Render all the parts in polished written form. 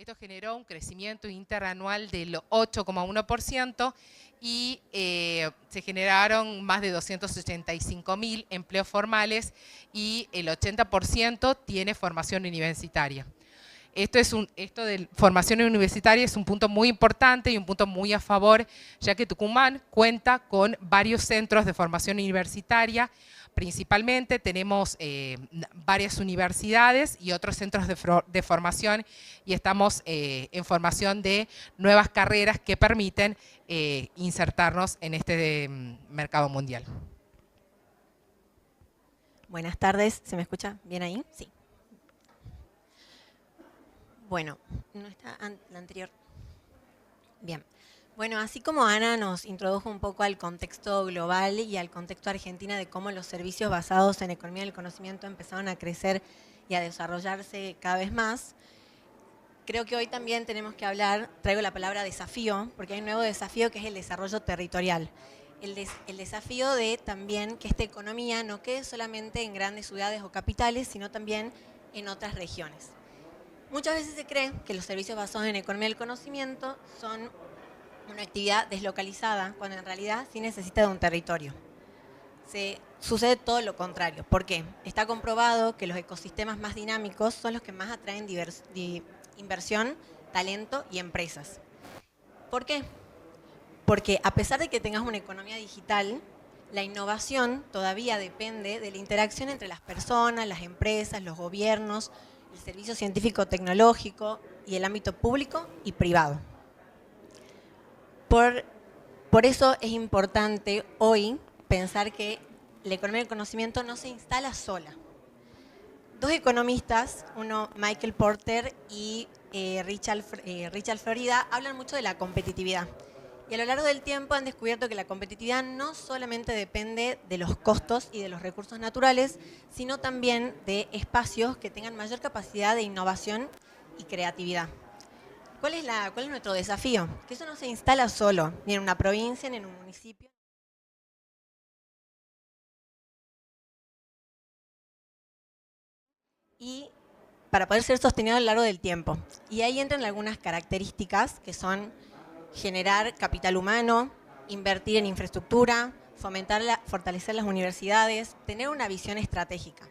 Esto generó un crecimiento interanual del 8,1% y se generaron más de 285.000 empleos formales y el 80% tiene formación universitaria. Esto de formación universitaria es un punto muy importante y un punto muy a favor, ya que Tucumán cuenta con varios centros de formación universitaria. Principalmente tenemos varias universidades y otros centros de formación, y estamos en formación de nuevas carreras que permiten insertarnos en este mercado mundial. Buenas tardes, ¿se me escucha bien ahí? Sí. Bueno, ¿no está la anterior? Bien. Bueno, así como Ana nos introdujo un poco al contexto global y al contexto argentino de cómo los servicios basados en economía del conocimiento empezaron a crecer y a desarrollarse cada vez más, creo que hoy también tenemos que hablar, traigo la palabra desafío, porque hay un nuevo desafío que es el desarrollo territorial. El desafío de también que esta economía no quede solamente en grandes ciudades o capitales, sino también en otras regiones. Muchas veces se cree que los servicios basados en economía del conocimiento son una actividad deslocalizada, cuando en realidad sí necesita de un territorio. Sucede todo lo contrario. ¿Por qué? Está comprobado que los ecosistemas más dinámicos son los que más atraen inversión, talento y empresas. ¿Por qué? Porque a pesar de que tengas una economía digital, la innovación todavía depende de la interacción entre las personas, las empresas, los gobiernos, el servicio científico-tecnológico y el ámbito público y privado. Por eso es importante hoy pensar que la economía del conocimiento no se instala sola. Dos economistas, uno Michael Porter y Richard Florida, hablan mucho de la competitividad. Y a lo largo del tiempo han descubierto que la competitividad no solamente depende de los costos y de los recursos naturales, sino también de espacios que tengan mayor capacidad de innovación y creatividad. ¿Cuál es nuestro desafío? Que eso no se instala solo, ni en una provincia, ni en un municipio. Y para poder ser sostenido a lo largo del tiempo. Y ahí entran algunas características que son generar capital humano, invertir en infraestructura, fortalecer las universidades, tener una visión estratégica.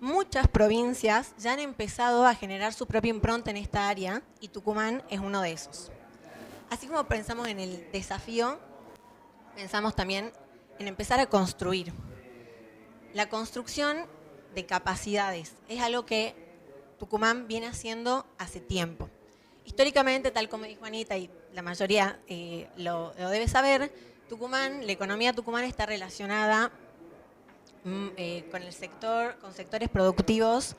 Muchas provincias ya han empezado a generar su propia impronta en esta área y Tucumán es uno de esos. Así como pensamos en el desafío, pensamos también en empezar a construir. La construcción de capacidades es algo que Tucumán viene haciendo hace tiempo. Históricamente, tal como dijo Anita, y la mayoría lo debe saber, la economía tucumana está relacionada con sectores productivos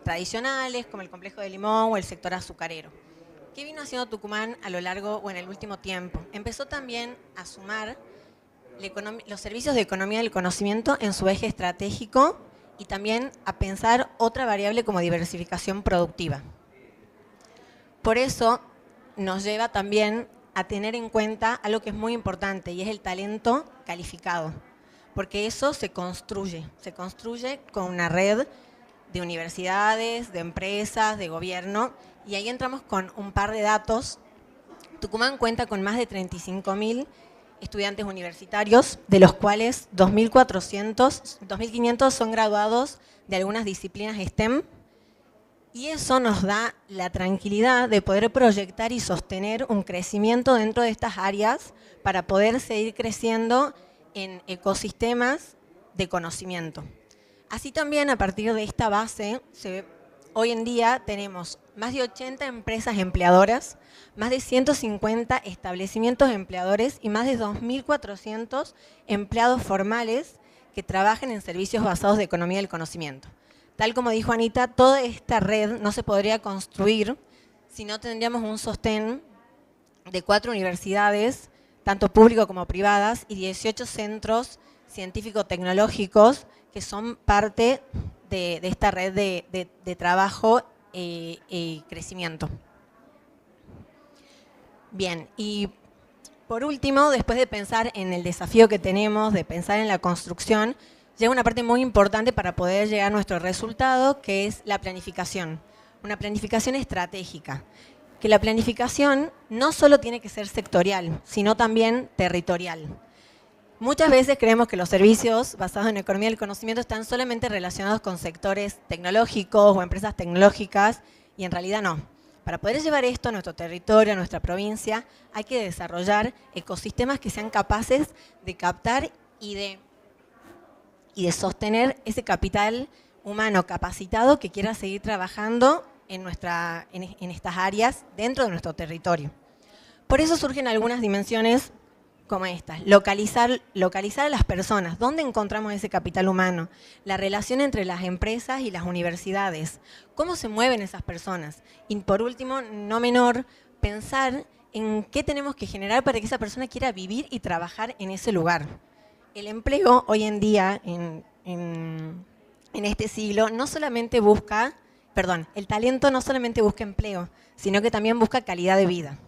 tradicionales, como el complejo de Limón o el sector azucarero. ¿Qué vino haciendo Tucumán a lo largo o en el último tiempo? Empezó también a sumar los servicios de economía del conocimiento en su eje estratégico y también a pensar otra variable como diversificación productiva. Por eso nos lleva también a tener en cuenta algo que es muy importante y es el talento calificado, porque eso se construye con una red de universidades, de empresas, de gobierno, y ahí entramos con un par de datos. Tucumán cuenta con más de 35.000 estudiantes universitarios, de los cuales 2.500 son graduados de algunas disciplinas STEM, y eso nos da la tranquilidad de poder proyectar y sostener un crecimiento dentro de estas áreas para poder seguir creciendo en ecosistemas de conocimiento. Así también, a partir de esta base, hoy en día tenemos más de 80 empresas empleadoras, más de 150 establecimientos empleadores y más de 2.400 empleados formales que trabajan en servicios basados de economía del conocimiento. Tal como dijo Anita, toda esta red no se podría construir si no tendríamos un sostén de 4 universidades, tanto públicas como privadas, y 18 centros científico-tecnológicos que son parte de esta red de trabajo y crecimiento. Bien, y por último, después de pensar en el desafío que tenemos, de pensar en la construcción, llega una parte muy importante para poder llegar a nuestro resultado, que es la planificación. una planificación estratégica. Que la planificación no solo tiene que ser sectorial, sino también territorial. Muchas veces creemos que los servicios basados en economía del conocimiento están solamente relacionados con sectores tecnológicos o empresas tecnológicas, y en realidad no. Para poder llevar esto a nuestro territorio, a nuestra provincia, hay que desarrollar ecosistemas que sean capaces de captar y de sostener ese capital humano capacitado que quiera seguir trabajando en estas áreas dentro de nuestro territorio. Por eso surgen algunas dimensiones como estas. Localizar a las personas. ¿Dónde encontramos ese capital humano? La relación entre las empresas y las universidades. ¿Cómo se mueven esas personas? Y por último, no menor, pensar en qué tenemos que generar para que esa persona quiera vivir y trabajar en ese lugar. El empleo hoy en día, en este siglo, no solamente busca, el talento no solamente busca empleo, sino que también busca calidad de vida.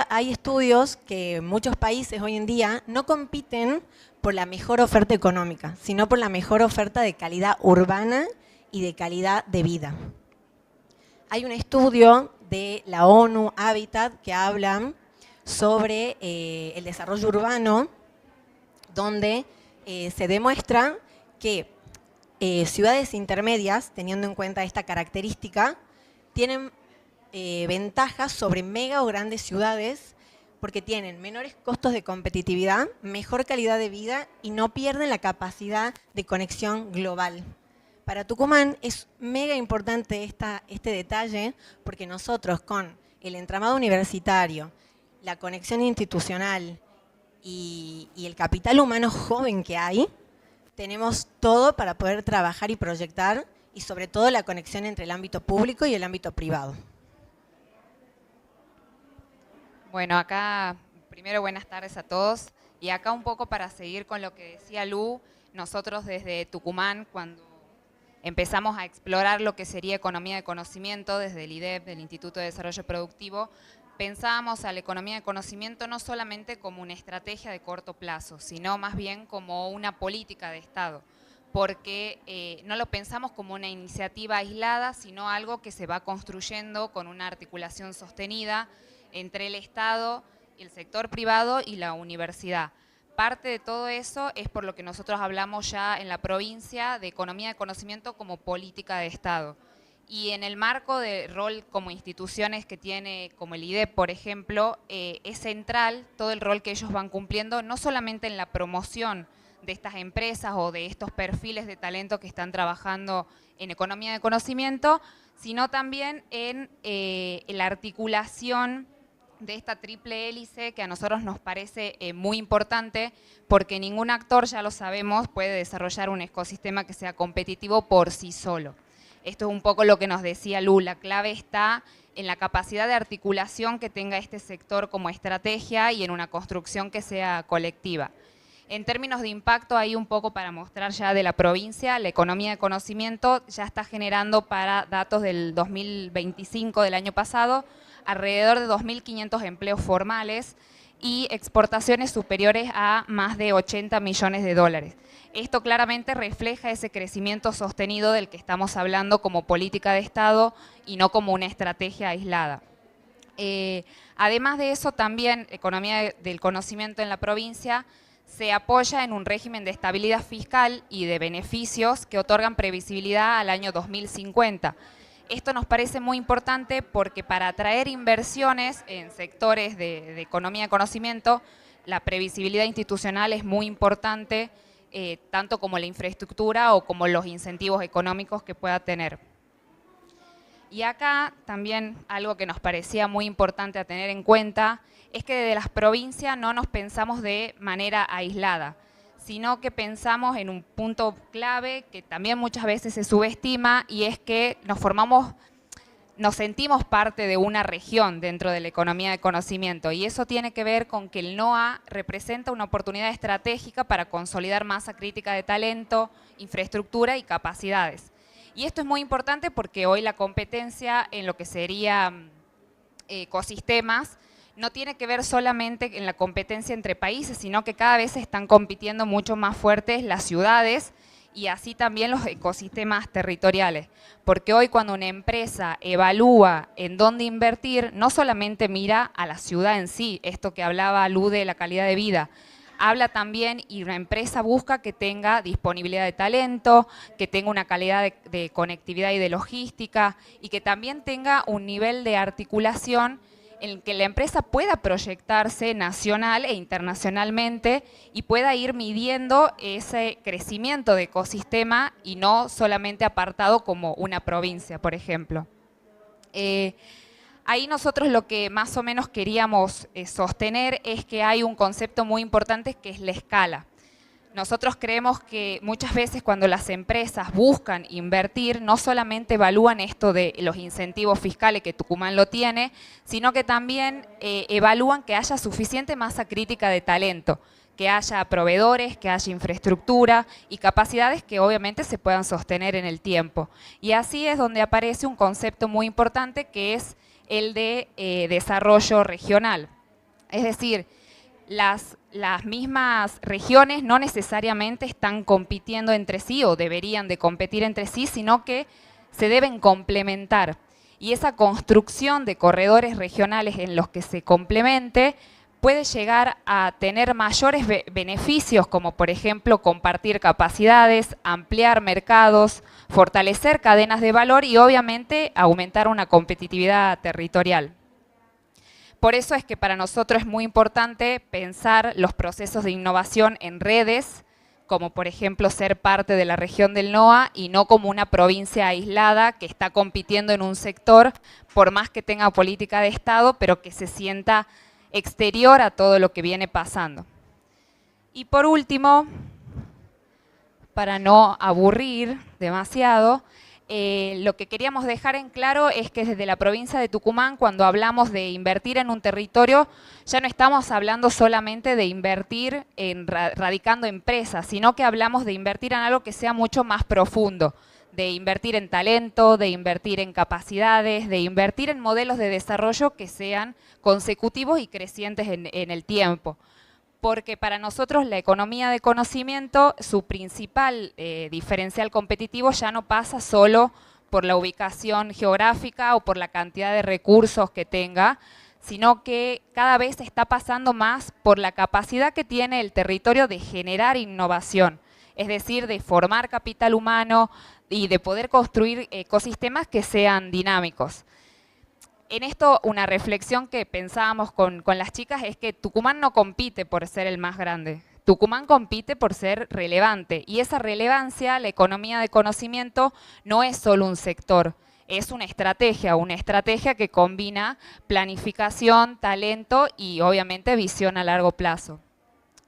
Hay estudios que muchos países hoy en día no compiten por la mejor oferta económica, sino por la mejor oferta de calidad urbana y de calidad de vida. Hay un estudio de la ONU Habitat que habla sobre el desarrollo urbano, donde se demuestra que ciudades intermedias, teniendo en cuenta esta característica, tienen ventajas sobre mega o grandes ciudades porque tienen menores costos de competitividad, mejor calidad de vida y no pierden la capacidad de conexión global. Para Tucumán es mega importante este detalle porque nosotros con el entramado universitario, la conexión institucional y el capital humano joven que hay, tenemos todo para poder trabajar y proyectar y sobre todo la conexión entre el ámbito público y el ámbito privado. Bueno, acá primero buenas tardes a todos y acá un poco para seguir con lo que decía Lu, nosotros desde Tucumán cuando empezamos a explorar lo que sería economía de conocimiento desde el IDEP, del Instituto de Desarrollo Productivo, pensábamos a la economía de conocimiento no solamente como una estrategia de corto plazo, sino más bien como una política de Estado, porque no lo pensamos como una iniciativa aislada, sino algo que se va construyendo con una articulación sostenida entre el Estado, el sector privado y la universidad. Parte de todo eso es por lo que nosotros hablamos ya en la provincia de economía de conocimiento como política de Estado. Y en el marco de rol como instituciones que tiene, como el IDEP, por ejemplo, es central todo el rol que ellos van cumpliendo, no solamente en la promoción de estas empresas o de estos perfiles de talento que están trabajando en economía de conocimiento, sino también en la articulación de esta triple hélice que a nosotros nos parece muy importante porque ningún actor, ya lo sabemos, puede desarrollar un ecosistema que sea competitivo por sí solo. Esto es un poco lo que nos decía Lu, la clave está en la capacidad de articulación que tenga este sector como estrategia y en una construcción que sea colectiva. En términos de impacto, ahí un poco para mostrar ya de la provincia, la economía de conocimiento ya está generando para datos del 2025 del año pasado, alrededor de 2.500 empleos formales y exportaciones superiores a más de 80 millones de dólares. Esto claramente refleja ese crecimiento sostenido del que estamos hablando como política de Estado y no como una estrategia aislada. Además de eso, también economía del conocimiento en la provincia se apoya en un régimen de estabilidad fiscal y de beneficios que otorgan previsibilidad al año 2050. Esto nos parece muy importante porque para atraer inversiones en sectores de economía de conocimiento, la previsibilidad institucional es muy importante, tanto como la infraestructura o como los incentivos económicos que pueda tener. Y acá también algo que nos parecía muy importante a tener en cuenta es que desde las provincias no nos pensamos de manera aislada, sino que pensamos en un punto clave que también muchas veces se subestima y es que nos sentimos parte de una región dentro de la economía de conocimiento y eso tiene que ver con que el NOA representa una oportunidad estratégica para consolidar masa crítica de talento, infraestructura y capacidades. Y esto es muy importante porque hoy la competencia en lo que sería ecosistemas no tiene que ver solamente en la competencia entre países, sino que cada vez están compitiendo mucho más fuertes las ciudades y así también los ecosistemas territoriales. Porque hoy cuando una empresa evalúa en dónde invertir, no solamente mira a la ciudad en sí, esto que hablaba Lu de la calidad de vida, habla también y una empresa busca que tenga disponibilidad de talento, que tenga una calidad de conectividad y de logística y que también tenga un nivel de articulación en el que la empresa pueda proyectarse nacional e internacionalmente y pueda ir midiendo ese crecimiento de ecosistema y no solamente apartado como una provincia, por ejemplo. Ahí nosotros lo que más o menos queríamos sostener es que hay un concepto muy importante que es la escala. Nosotros creemos que muchas veces cuando las empresas buscan invertir, no solamente evalúan esto de los incentivos fiscales, que Tucumán lo tiene, sino que también evalúan que haya suficiente masa crítica de talento, que haya proveedores, que haya infraestructura y capacidades que obviamente se puedan sostener en el tiempo. Y así es donde aparece un concepto muy importante que es el de desarrollo regional. Es decir, las mismas regiones no necesariamente están compitiendo entre sí o deberían de competir entre sí, sino que se deben complementar. Y esa construcción de corredores regionales en los que se complemente puede llegar a tener mayores beneficios, como por ejemplo compartir capacidades, ampliar mercados, fortalecer cadenas de valor y obviamente aumentar una competitividad territorial. Por eso es que para nosotros es muy importante pensar los procesos de innovación en redes, como por ejemplo ser parte de la región del NOA y no como una provincia aislada que está compitiendo en un sector, por más que tenga política de Estado, pero que se sienta exterior a todo lo que viene pasando. Y por último, para no aburrir demasiado, lo que queríamos dejar en claro es que desde la provincia de Tucumán, cuando hablamos de invertir en un territorio, ya no estamos hablando solamente de invertir en radicando empresas, sino que hablamos de invertir en algo que sea mucho más profundo, de invertir en talento, de invertir en capacidades, de invertir en modelos de desarrollo que sean consecutivos y crecientes en el tiempo. Porque para nosotros la economía de conocimiento, su principal diferencial competitivo ya no pasa solo por la ubicación geográfica o por la cantidad de recursos que tenga, sino que cada vez está pasando más por la capacidad que tiene el territorio de generar innovación, es decir, de formar capital humano y de poder construir ecosistemas que sean dinámicos. En esto, una reflexión que pensábamos con las chicas es que Tucumán no compite por ser el más grande. Tucumán compite por ser relevante y esa relevancia, la economía de conocimiento, no es solo un sector, es una estrategia que combina planificación, talento y obviamente visión a largo plazo.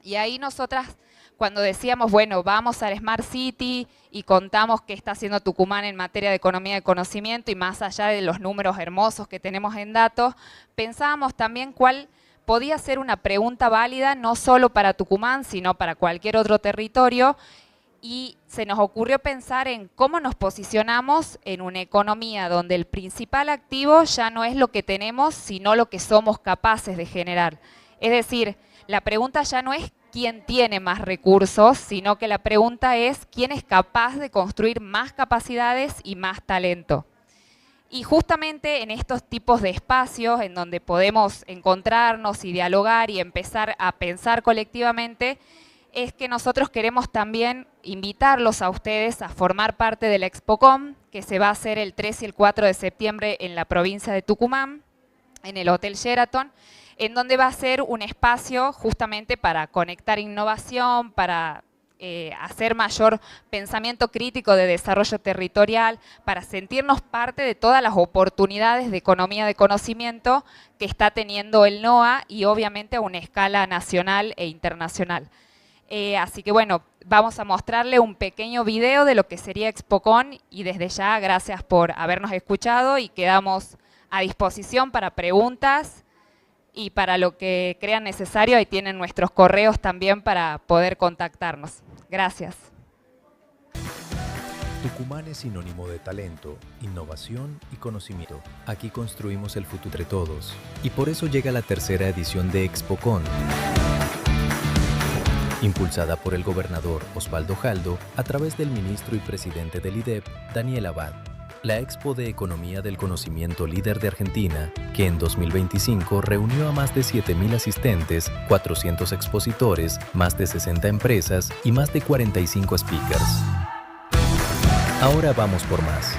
Y ahí nosotras, cuando decíamos, bueno, vamos al Smart City y contamos qué está haciendo Tucumán en materia de economía de conocimiento y más allá de los números hermosos que tenemos en datos, pensábamos también cuál podía ser una pregunta válida no solo para Tucumán, sino para cualquier otro territorio, y se nos ocurrió pensar en cómo nos posicionamos en una economía donde el principal activo ya no es lo que tenemos, sino lo que somos capaces de generar. Es decir, la pregunta ya no es quién tiene más recursos, sino que la pregunta es quién es capaz de construir más capacidades y más talento. Y justamente en estos tipos de espacios en donde podemos encontrarnos y dialogar y empezar a pensar colectivamente, es que nosotros queremos también invitarlos a ustedes a formar parte de la ExpoCom, que se va a hacer el 3 y el 4 de septiembre en la provincia de Tucumán, en el Hotel Sheraton, en donde va a ser un espacio justamente para conectar innovación, para hacer mayor pensamiento crítico de desarrollo territorial, para sentirnos parte de todas las oportunidades de economía de conocimiento que está teniendo el NOA y obviamente a una escala nacional e internacional. Así que bueno, vamos a mostrarle un pequeño video de lo que sería ExpoCon y desde ya gracias por habernos escuchado y quedamos a disposición para preguntas y para lo que crean necesario. Ahí tienen nuestros correos también para poder contactarnos. Gracias. Tucumán es sinónimo de talento, innovación y conocimiento. Aquí construimos el futuro entre todos. Y por eso llega la tercera edición de ExpoCon. impulsada por el gobernador Osvaldo Jaldo a través del ministro y presidente del IDEP, Daniel Abad. La Expo de Economía del Conocimiento líder de Argentina, que en 2025 reunió a más de 7.000 asistentes, 400 expositores, más de 60 empresas y más de 45 speakers. Ahora vamos por más.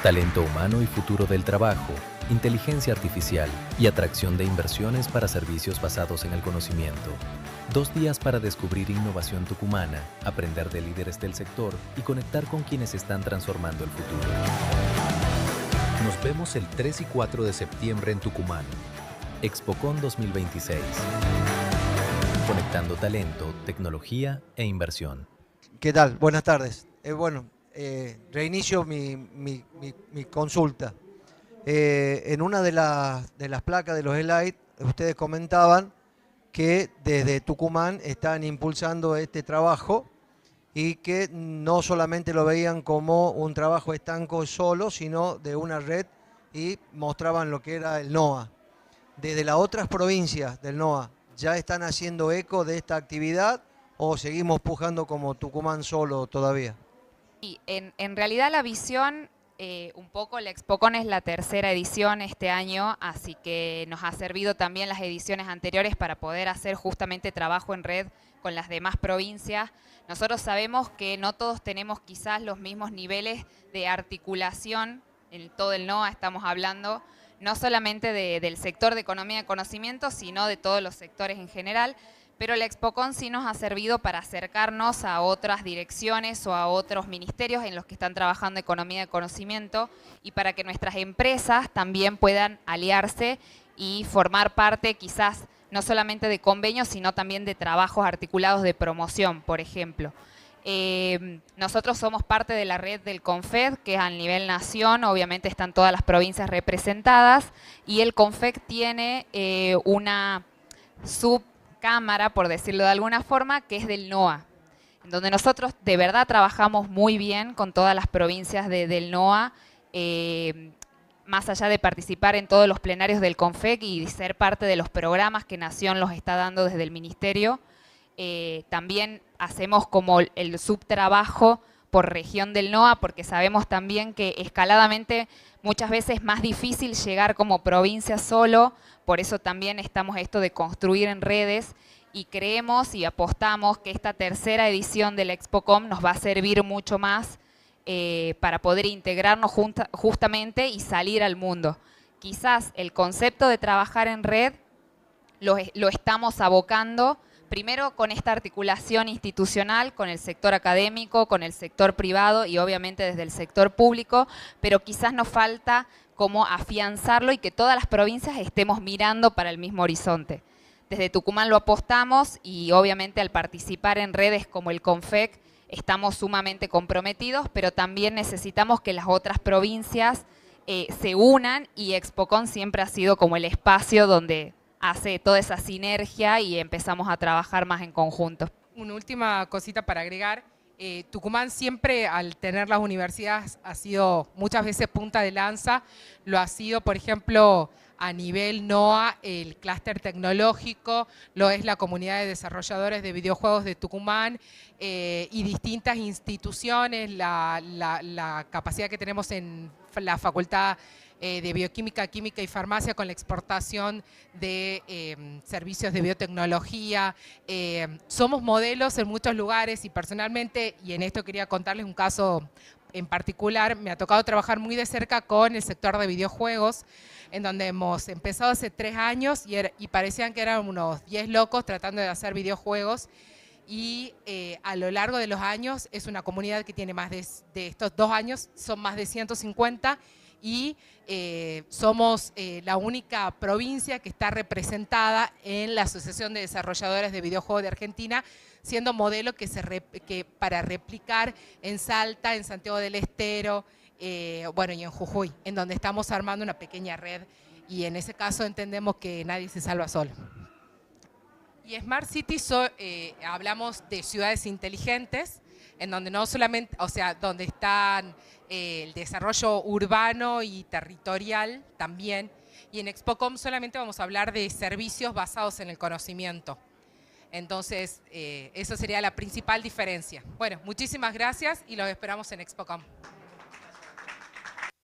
Talento humano y futuro del trabajo, inteligencia artificial y atracción de inversiones para servicios basados en el conocimiento. 2 días para descubrir innovación tucumana, aprender de líderes del sector y conectar con quienes están transformando el futuro. Nos vemos el 3 y 4 de septiembre en Tucumán. ExpoCon 2026. Conectando talento, tecnología e inversión. ¿Qué tal? Buenas tardes. Reinicio mi consulta. En una de las placas de los slides, ustedes comentaban que desde Tucumán están impulsando este trabajo y que no solamente lo veían como un trabajo estanco solo, sino de una red, y mostraban lo que era el NOA. Desde las otras provincias del NOA, ¿ya están haciendo eco de esta actividad o seguimos pujando como Tucumán solo todavía? Y en realidad la visión, un poco la ExpoCon es la 3ª edición este año, así que nos ha servido también las ediciones anteriores para poder hacer justamente trabajo en red con las demás provincias. Nosotros sabemos que no todos tenemos quizás los mismos niveles de articulación, en todo el NOA estamos hablando, no solamente del sector de economía de conocimiento, sino de todos los sectores en general. Pero la ExpoCon sí nos ha servido para acercarnos a otras direcciones o a otros ministerios en los que están trabajando economía de conocimiento y para que nuestras empresas también puedan aliarse y formar parte quizás no solamente de convenios, sino también de trabajos articulados de promoción, por ejemplo. Nosotros somos parte de la red del CONFED, que es a nivel nación, obviamente están todas las provincias representadas, y el CONFED tiene una subcámara, por decirlo de alguna forma, que es del NOA, en donde nosotros de verdad trabajamos muy bien con todas las provincias del NOA, más allá de participar en todos los plenarios del CONFEC y ser parte de los programas que Nación los está dando desde el Ministerio. También hacemos como el subtrabajo por región del NOA, porque sabemos también que escaladamente muchas veces es más difícil llegar como provincia solo, por eso también estamos esto de construir en redes y creemos y apostamos que esta 3ª edición de la ExpoCon nos va a servir mucho más para poder integrarnos justamente y salir al mundo. Quizás el concepto de trabajar en red lo estamos abocando primero con esta articulación institucional, con el sector académico, con el sector privado y obviamente desde el sector público, pero quizás nos falta cómo afianzarlo y que todas las provincias estemos mirando para el mismo horizonte. Desde Tucumán lo apostamos y obviamente al participar en redes como el CONFEC estamos sumamente comprometidos, pero también necesitamos que las otras provincias se unan y ExpoCon siempre ha sido como el espacio donde hace toda esa sinergia y empezamos a trabajar más en conjunto. Una última cosita para agregar. Tucumán siempre, al tener las universidades, ha sido muchas veces punta de lanza. Lo ha sido, por ejemplo, a nivel NOA, el clúster tecnológico, lo es la comunidad de desarrolladores de videojuegos de Tucumán y distintas instituciones, la capacidad que tenemos en la Facultad de Bioquímica, Química y Farmacia con la exportación de servicios de biotecnología. Somos modelos en muchos lugares y personalmente, y en esto quería contarles un caso en particular, me ha tocado trabajar muy de cerca con el sector de videojuegos, en donde hemos empezado hace 3 años y parecían que eran unos 10 locos tratando de hacer videojuegos. Y a lo largo de los años es una comunidad que tiene más de estos 2 años, son más de 150 y somos la única provincia que está representada en la Asociación de Desarrolladores de Videojuegos de Argentina, siendo modelo que para replicar en Salta, en Santiago del Estero, bueno, y en Jujuy, en donde estamos armando una pequeña red y en ese caso entendemos que nadie se salva solo. Y Smart City hablamos de ciudades inteligentes, en donde no solamente, o sea, donde están el desarrollo urbano y territorial también, y en ExpoCon solamente vamos a hablar de servicios basados en el conocimiento. Entonces, esa sería la principal diferencia. Bueno, muchísimas gracias y los esperamos en ExpoCom.